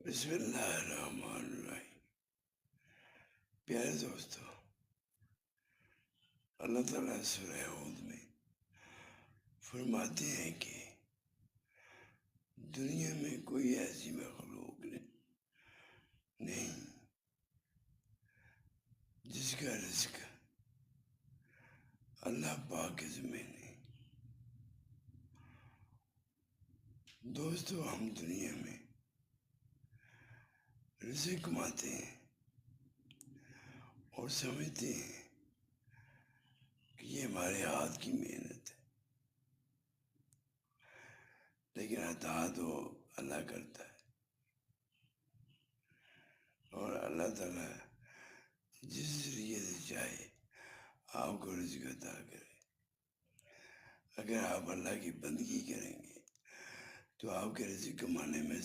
बिस्मिल्लाहिर्रहमानिर्रहीम। प्यारे दोस्तों, अल्लाह ताला सूरह हूद में फरमाते हैं कि दुनिया में कोई ऐसी मखलूक नहीं जिसका रिस्क अल्लाह पाक के ज़िम्मे नहीं। दोस्तों, हम दुनिया में रिस्क कमाते हैं और समझते हैं कि ये हमारे हाथ की मेहनत है, लेकिन अता तो अल्लाह करता है और अल्लाह ताला जिस जरिए से चाहे आपको रिज़्क अता करे। अगर आप अल्लाह की बंदगी करेंगे तो आपके रिज़्क कमाने में